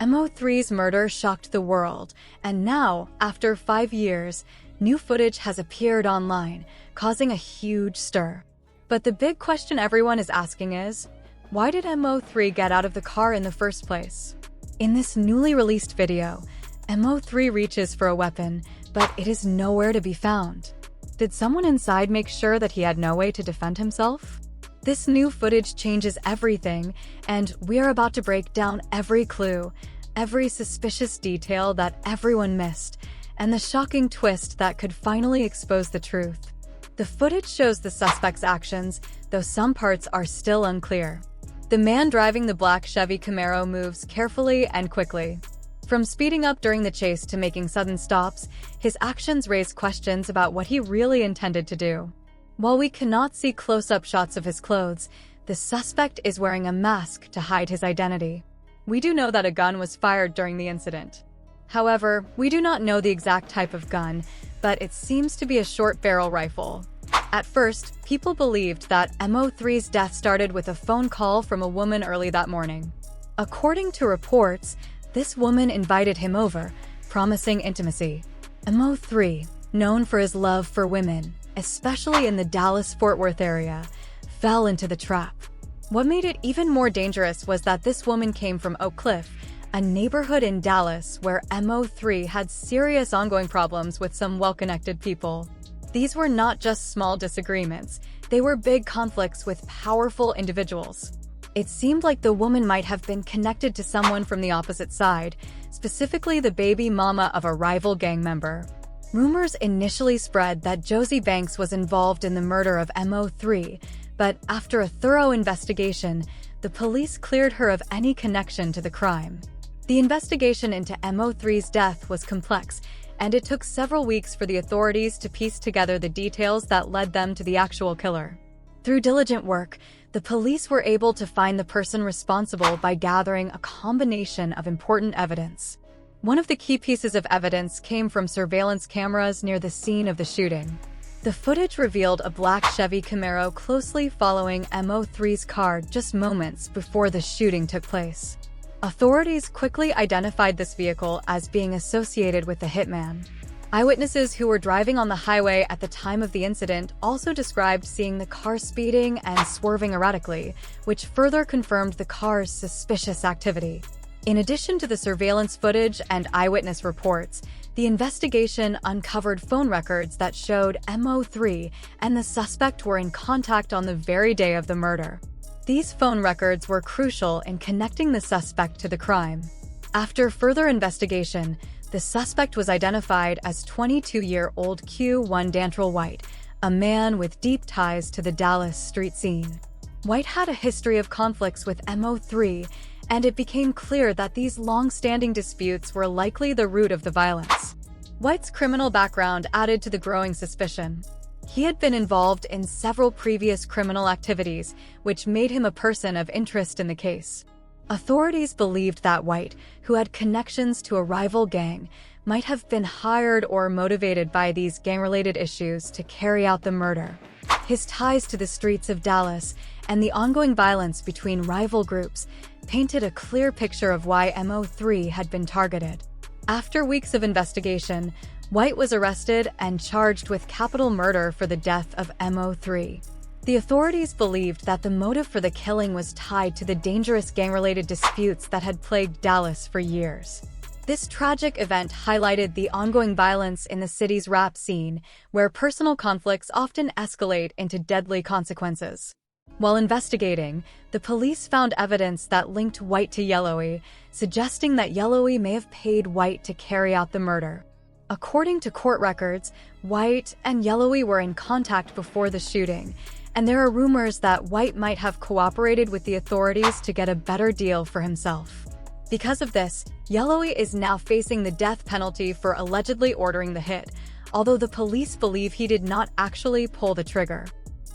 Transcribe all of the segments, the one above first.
MO3's murder shocked the world, and now, after 5 years, new footage has appeared online, causing a huge stir. But the big question everyone is asking is, why did MO3 get out of the car in the first place? In this newly released video, MO3 reaches for a weapon, but it is nowhere to be found. Did someone inside make sure that he had no way to defend himself? This new footage changes everything, and we are about to break down every clue, every suspicious detail that everyone missed, and the shocking twist that could finally expose the truth. The footage shows the suspect's actions, though some parts are still unclear. The man driving the black Chevy Camaro moves carefully and quickly. From speeding up during the chase to making sudden stops, his actions raise questions about what he really intended to do. While we cannot see close-up shots of his clothes, the suspect is wearing a mask to hide his identity. We do know that a gun was fired during the incident. However, we do not know the exact type of gun, but it seems to be a short-barrel rifle. At first, people believed that MO3's death started with a phone call from a woman early that morning. According to reports, this woman invited him over, promising intimacy. MO3, known for his love for women, especially in the Dallas-Fort Worth area, fell into the trap. What made it even more dangerous was that this woman came from Oak Cliff, a neighborhood in Dallas where MO3 had serious ongoing problems with some well-connected people. These were not just small disagreements, they were big conflicts with powerful individuals. It seemed like the woman might have been connected to someone from the opposite side, specifically the baby mama of a rival gang member. Rumors initially spread that Josie Banks was involved in the murder of MO3, but after a thorough investigation, the police cleared her of any connection to the crime. The investigation into MO3's death was complex, and it took several weeks for the authorities to piece together the details that led them to the actual killer. Through diligent work, the police were able to find the person responsible by gathering a combination of important evidence. One of the key pieces of evidence came from surveillance cameras near the scene of the shooting. The footage revealed a black Chevy Camaro closely following MO3's car just moments before the shooting took place. Authorities quickly identified this vehicle as being associated with the hitman. Eyewitnesses who were driving on the highway at the time of the incident also described seeing the car speeding and swerving erratically, which further confirmed the car's suspicious activity. In addition to the surveillance footage and eyewitness reports, the investigation uncovered phone records that showed MO3 and the suspect were in contact on the very day of the murder. These phone records were crucial in connecting the suspect to the crime. After further investigation, the suspect was identified as 22-year-old Kewon White, a man with deep ties to the Dallas street scene. White had a history of conflicts with MO3, and it became clear that these long-standing disputes were likely the root of the violence. White's criminal background added to the growing suspicion. He had been involved in several previous criminal activities, which made him a person of interest in the case. Authorities believed that White, who had connections to a rival gang, might have been hired or motivated by these gang-related issues to carry out the murder. His ties to the streets of Dallas and the ongoing violence between rival groups painted a clear picture of why MO3 had been targeted. After weeks of investigation, White was arrested and charged with capital murder for the death of MO3. The authorities believed that the motive for the killing was tied to the dangerous gang-related disputes that had plagued Dallas for years. This tragic event highlighted the ongoing violence in the city's rap scene, where personal conflicts often escalate into deadly consequences. While investigating, the police found evidence that linked White to Yella, suggesting that Yella may have paid White to carry out the murder. According to court records, White and Yella were in contact before the shooting, and there are rumors that White might have cooperated with the authorities to get a better deal for himself. Because of this, Yella is now facing the death penalty for allegedly ordering the hit, although the police believe he did not actually pull the trigger.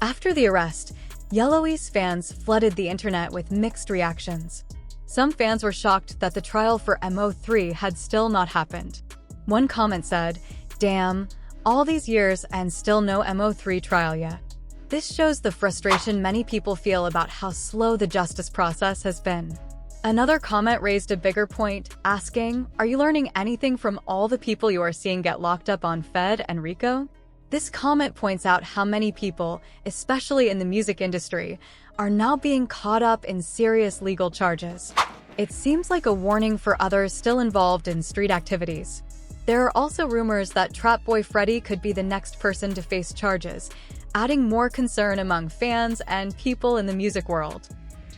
After the arrest, Yella's fans flooded the internet with mixed reactions. Some fans were shocked that the trial for MO3 had still not happened. One comment said, "Damn, all these years and still no MO3 trial yet." This shows the frustration many people feel about how slow the justice process has been. Another comment raised a bigger point, asking, "Are you learning anything from all the people you are seeing get locked up on Fed and RICO?" This comment points out how many people, especially in the music industry, are now being caught up in serious legal charges. It seems like a warning for others still involved in street activities. There are also rumors that Trap Boy Freddy could be the next person to face charges, adding more concern among fans and people in the music world.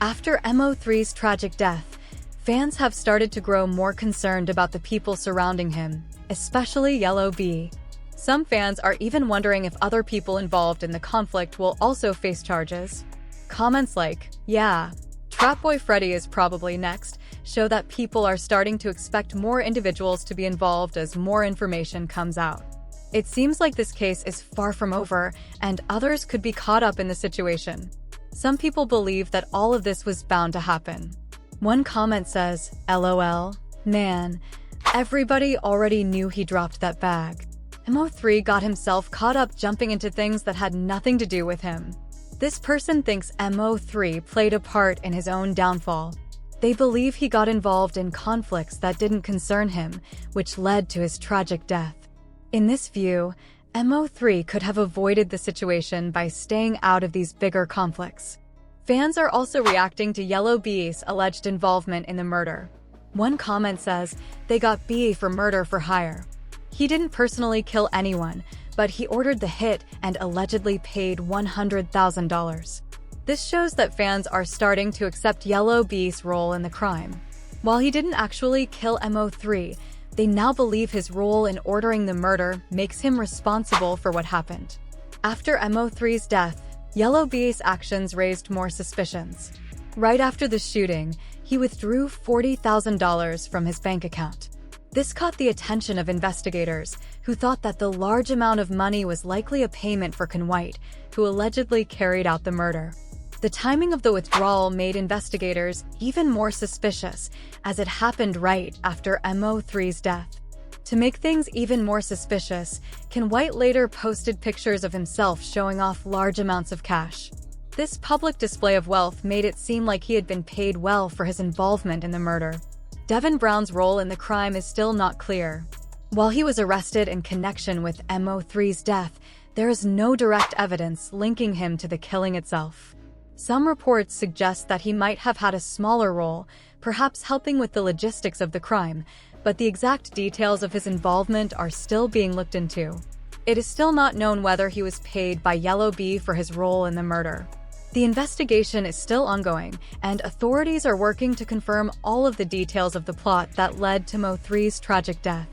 After MO3's tragic death, fans have started to grow more concerned about the people surrounding him, especially Yella Beezy. Some fans are even wondering if other people involved in the conflict will also face charges. Comments like, "Yeah, Trap Boy Freddy is probably next," show that people are starting to expect more individuals to be involved as more information comes out. It seems like this case is far from over, and others could be caught up in the situation. Some people believe that all of this was bound to happen. One comment says, "LOL, man, everybody already knew he dropped that bag. MO3 got himself caught up jumping into things that had nothing to do with him." This person thinks MO3 played a part in his own downfall. They believe he got involved in conflicts that didn't concern him, which led to his tragic death. In this view, MO3 could have avoided the situation by staying out of these bigger conflicts. Fans are also reacting to Yella Beezy's alleged involvement in the murder. One comment says, "They got B for murder for hire." He didn't personally kill anyone, but he ordered the hit and allegedly paid $100,000. This shows that fans are starting to accept Yella Beezy's role in the crime. While he didn't actually kill MO3, they now believe his role in ordering the murder makes him responsible for what happened. After MO3's death, Yella Beezy's actions raised more suspicions. Right after the shooting, he withdrew $40,000 from his bank account. This caught the attention of investigators, who thought that the large amount of money was likely a payment for Kewon White, who allegedly carried out the murder. The timing of the withdrawal made investigators even more suspicious, as it happened right after MO3's death. To make things even more suspicious, Kewon White later posted pictures of himself showing off large amounts of cash. This public display of wealth made it seem like he had been paid well for his involvement in the murder. Devin Brown's role in the crime is still not clear. While he was arrested in connection with MO3's death, there is no direct evidence linking him to the killing itself. Some reports suggest that he might have had a smaller role, perhaps helping with the logistics of the crime, but the exact details of his involvement are still being looked into. It is still not known whether he was paid by Yella Beezy for his role in the murder. The investigation is still ongoing, and authorities are working to confirm all of the details of the plot that led to MO3's tragic death.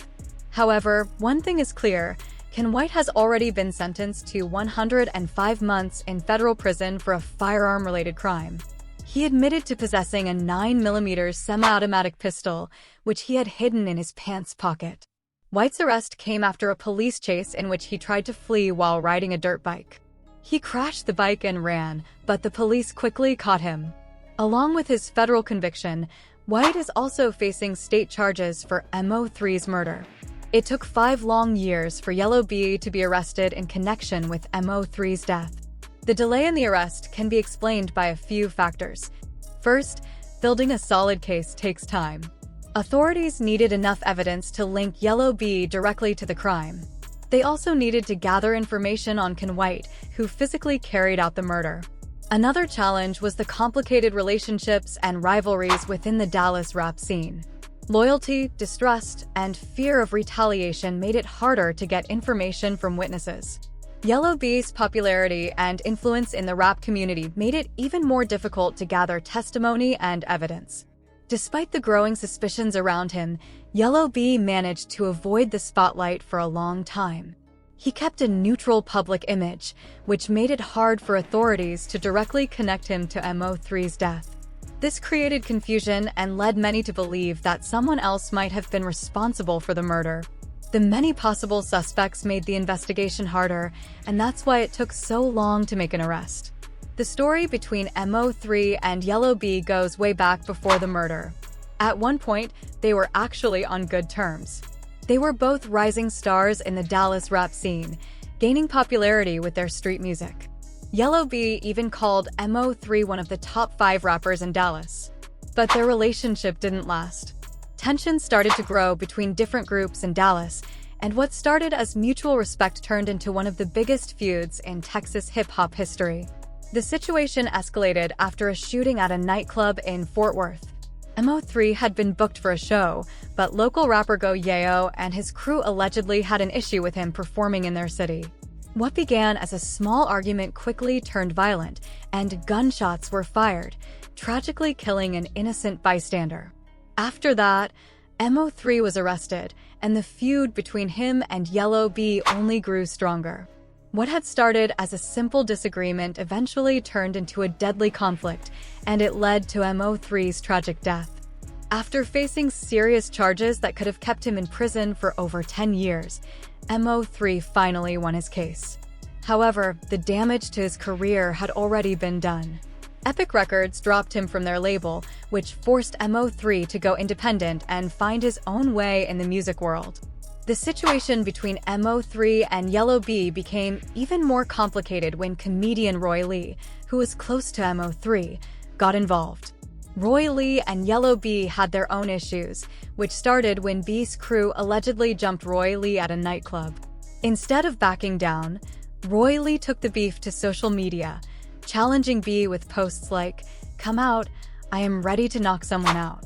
However, one thing is clear: Kewon White has already been sentenced to 105 months in federal prison for a firearm-related crime. He admitted to possessing a 9mm semi-automatic pistol, which he had hidden in his pants pocket. White's arrest came after a police chase in which he tried to flee while riding a dirt bike. He crashed the bike and ran, but the police quickly caught him. Along with his federal conviction, White is also facing state charges for MO3's murder. It took 5 long years for Yella Beezy to be arrested in connection with MO3's death. The delay in the arrest can be explained by a few factors. First, building a solid case takes time. Authorities needed enough evidence to link Yella Beezy directly to the crime. They also needed to gather information on Kewon White, who physically carried out the murder. Another challenge was the complicated relationships and rivalries within the Dallas rap scene. Loyalty, distrust, and fear of retaliation made it harder to get information from witnesses. Yella Beezy's popularity and influence in the rap community made it even more difficult to gather testimony and evidence. Despite the growing suspicions around him, Yella Beezy managed to avoid the spotlight for a long time. He kept a neutral public image, which made it hard for authorities to directly connect him to MO3's death. This created confusion and led many to believe that someone else might have been responsible for the murder. The many possible suspects made the investigation harder, and that's why it took so long to make an arrest. The story between MO3 and Yella Beezy goes way back before the murder. At one point, they were actually on good terms. They were both rising stars in the Dallas rap scene, gaining popularity with their street music. Yella Beezy even called MO3 one of the top 5 rappers in Dallas. But their relationship didn't last. Tensions started to grow between different groups in Dallas, and what started as mutual respect turned into one of the biggest feuds in Texas hip-hop history. The situation escalated after a shooting at a nightclub in Fort Worth. MO3 had been booked for a show, but local rapper Go-Yayo and his crew allegedly had an issue with him performing in their city. What began as a small argument quickly turned violent, and gunshots were fired, tragically killing an innocent bystander. After that, MO3 was arrested, and the feud between him and Yella Beezy only grew stronger. What had started as a simple disagreement eventually turned into a deadly conflict, and it led to MO3's tragic death. After facing serious charges that could have kept him in prison for over 10 years, MO3 finally won his case. However, the damage to his career had already been done. Epic Records dropped him from their label, which forced MO3 to go independent and find his own way in the music world. The situation between MO3 and Yella Beezy became even more complicated when comedian Roy Lee, who was close to MO3, got involved. Roy Lee and Yella Beezy had their own issues, which started when Beezy's crew allegedly jumped Roy Lee at a nightclub. Instead of backing down, Roy Lee took the beef to social media, challenging Beezy with posts like, "Come out, I am ready to knock someone out."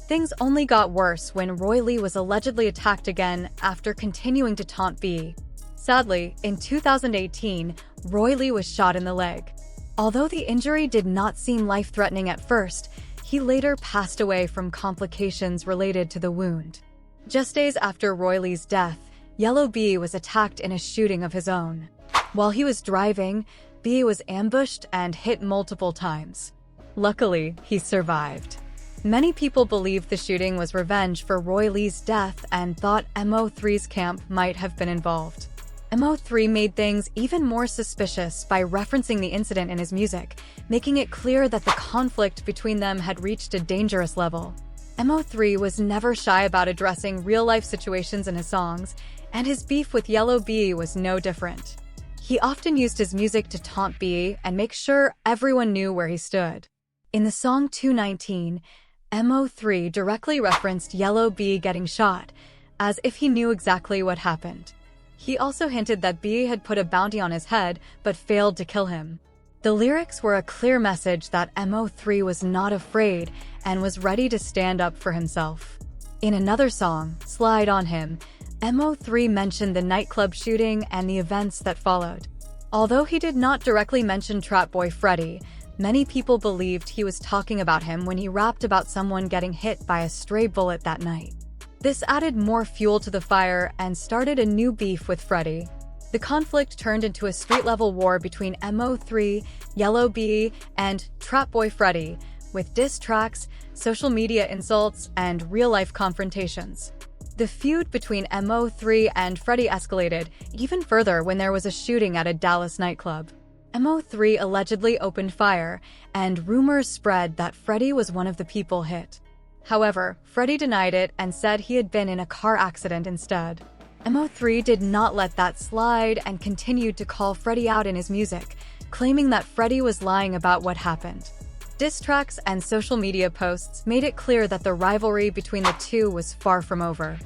Things only got worse when Roy Lee was allegedly attacked again after continuing to taunt Beezy. Sadly, in 2018, Roy Lee was shot in the leg. Although the injury did not seem life-threatening at first, he later passed away from complications related to the wound. Just days after Roy Lee's death, Yella Beezy was attacked in a shooting of his own. While he was driving, Beezy was ambushed and hit multiple times. Luckily, he survived. Many people believed the shooting was revenge for Roy Lee's death and thought MO3's camp might have been involved. MO3 made things even more suspicious by referencing the incident in his music, making it clear that the conflict between them had reached a dangerous level. MO3 was never shy about addressing real-life situations in his songs, and his beef with Yella Beezy was no different. He often used his music to taunt Beezy and make sure everyone knew where he stood. In the song 219, MO3 directly referenced Yella Beezy getting shot, as if he knew exactly what happened. He also hinted that Beezy had put a bounty on his head but failed to kill him. The lyrics were a clear message that MO3 was not afraid and was ready to stand up for himself. In another song, Slide on Him, MO3 mentioned the nightclub shooting and the events that followed. Although he did not directly mention Trap Boy Freddy, many people believed he was talking about him when he rapped about someone getting hit by a stray bullet that night. This added more fuel to the fire and started a new beef with Freddy. The conflict turned into a street-level war between MO3, Yella Beezy, and Trap Boy Freddy, with diss tracks, social media insults, and real-life confrontations. The feud between MO3 and Freddy escalated even further when there was a shooting at a Dallas nightclub. MO3 allegedly opened fire, and rumors spread that Freddy was one of the people hit. However, Freddy denied it and said he had been in a car accident instead. MO3 did not let that slide and continued to call Freddy out in his music, claiming that Freddy was lying about what happened. Diss tracks and social media posts made it clear that the rivalry between the two was far from over.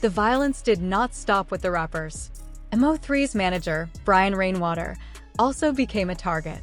The violence did not stop with the rappers. MO3's manager, Brian Rainwater, also became a target.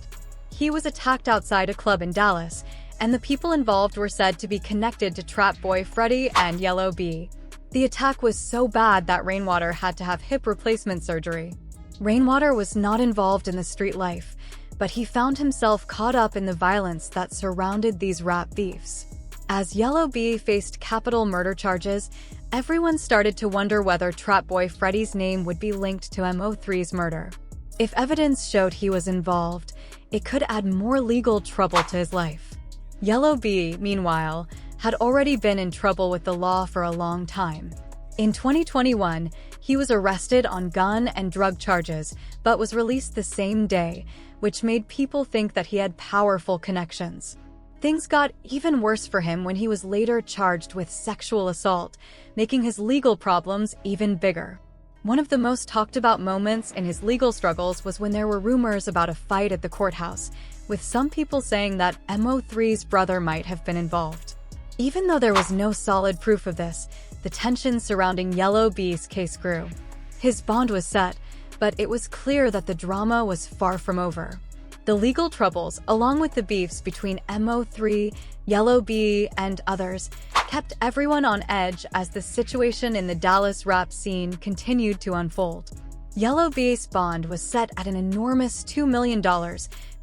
He was attacked outside a club in Dallas, and the people involved were said to be connected to Trap Boy Freddy and Yella Beezy. The attack was so bad that Rainwater had to have hip replacement surgery. Rainwater was not involved in the street life, but he found himself caught up in the violence that surrounded these rap beefs. As Yella Beezy faced capital murder charges, everyone started to wonder whether Trap Boy Freddy's name would be linked to MO3's murder. If evidence showed he was involved, it could add more legal trouble to his life. Yella Beezy, meanwhile, had already been in trouble with the law for a long time. In 2021, he was arrested on gun and drug charges, but was released the same day, which made people think that he had powerful connections. Things got even worse for him when he was later charged with sexual assault, making his legal problems even bigger. One of the most talked about moments in his legal struggles was when there were rumors about a fight at the courthouse, with some people saying that MO3's brother might have been involved. Even though there was no solid proof of this, the tension surrounding Yella Beezy's case grew. His bond was set, but it was clear that the drama was far from over. The legal troubles, along with the beefs between MO3, Yella Beezy, and others, kept everyone on edge as the situation in the Dallas rap scene continued to unfold. Yella Beezy's bond was set at an enormous $2 million,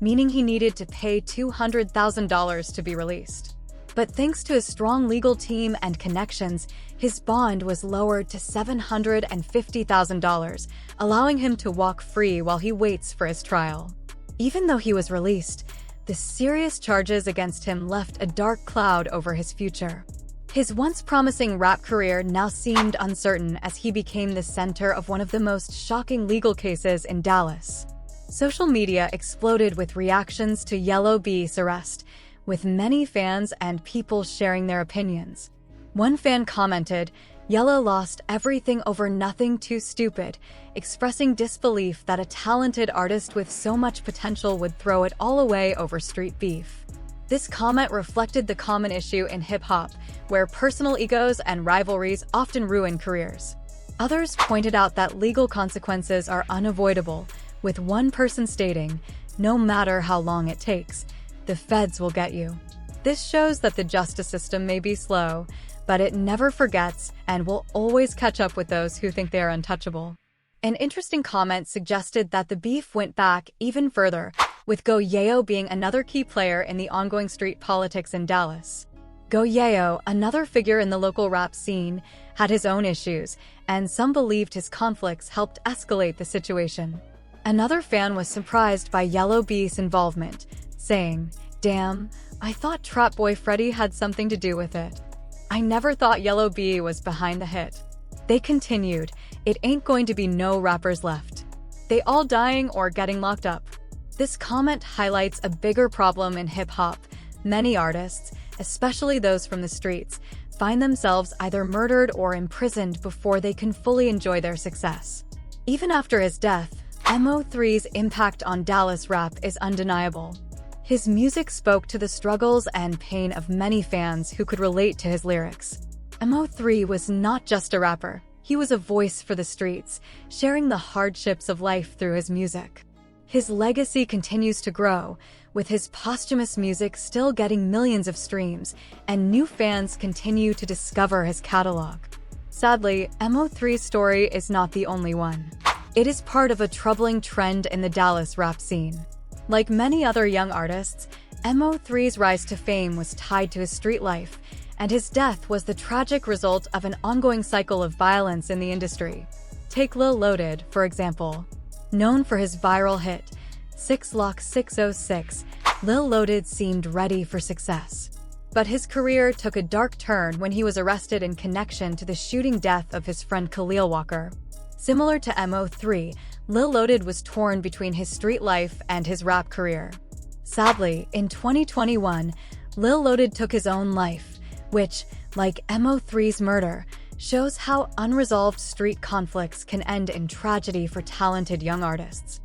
meaning he needed to pay $200,000 to be released. But thanks to a strong legal team and connections, his bond was lowered to $750,000, allowing him to walk free while he waits for his trial. Even though he was released, the serious charges against him left a dark cloud over his future. His once promising rap career now seemed uncertain as he became the center of one of the most shocking legal cases in Dallas. Social media exploded with reactions to Yella Beezy's arrest, with many fans and people sharing their opinions. One fan commented, "Yella lost everything over nothing too stupid," expressing disbelief that a talented artist with so much potential would throw it all away over street beef. This comment reflected the common issue in hip-hop, where personal egos and rivalries often ruin careers. Others pointed out that legal consequences are unavoidable, with one person stating, "No matter how long it takes, the feds will get you." This shows that the justice system may be slow, but it never forgets and will always catch up with those who think they are untouchable. An interesting comment suggested that the beef went back even further, with Go Yayo being another key player in the ongoing street politics in Dallas. Go Yayo, another figure in the local rap scene, had his own issues, and some believed his conflicts helped escalate the situation. Another fan was surprised by Yella Beezy's involvement, saying, "Damn, I thought Trap Boy Freddy had something to do with it. I never thought Yella Beezy was behind the hit." They continued, "It ain't going to be no rappers left. They all dying or getting locked up." This comment highlights a bigger problem in hip-hop. Many artists, especially those from the streets, find themselves either murdered or imprisoned before they can fully enjoy their success. Even after his death, MO3's impact on Dallas rap is undeniable. His music spoke to the struggles and pain of many fans who could relate to his lyrics. MO3 was not just a rapper, he was a voice for the streets, sharing the hardships of life through his music. His legacy continues to grow, with his posthumous music still getting millions of streams, and new fans continue to discover his catalog. Sadly, MO3's story is not the only one. It is part of a troubling trend in the Dallas rap scene. Like many other young artists, MO3's rise to fame was tied to his street life, and his death was the tragic result of an ongoing cycle of violence in the industry. Take Lil Loaded, for example. Known for his viral hit, 6 Lock 606, Lil Loaded seemed ready for success. But his career took a dark turn when he was arrested in connection to the shooting death of his friend Khalil Walker. Similar to MO3, Lil Loaded was torn between his street life and his rap career. Sadly, in 2021, Lil Loaded took his own life, which, like MO3's murder, shows how unresolved street conflicts can end in tragedy for talented young artists.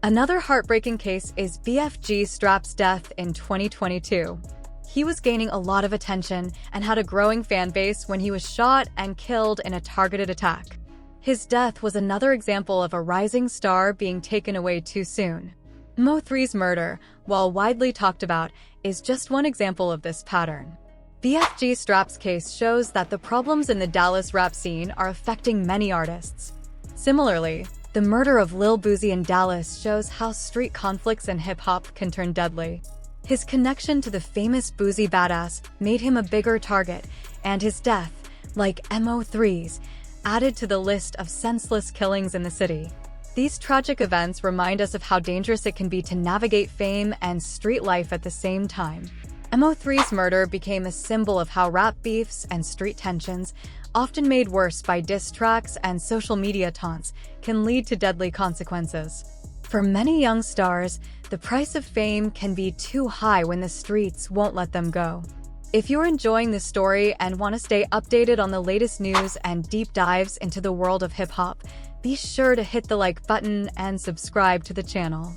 Another heartbreaking case is BFG Strap's death in 2022. He was gaining a lot of attention and had a growing fan base when he was shot and killed in a targeted attack. His death was another example of a rising star being taken away too soon. MO3's murder, while widely talked about, is just one example of this pattern. BFG Strap's case shows that the problems in the Dallas rap scene are affecting many artists. Similarly, the murder of Lil Boozy in Dallas shows how street conflicts in hip-hop can turn deadly. His connection to the famous Boozy badass made him a bigger target, and his death, like MO3's, added to the list of senseless killings in the city. These tragic events remind us of how dangerous it can be to navigate fame and street life at the same time. MO3's murder became a symbol of how rap beefs and street tensions, often made worse by diss tracks and social media taunts, can lead to deadly consequences. For many young stars, the price of fame can be too high when the streets won't let them go. If you're enjoying this story and want to stay updated on the latest news and deep dives into the world of hip-hop, be sure to hit the like button and subscribe to the channel.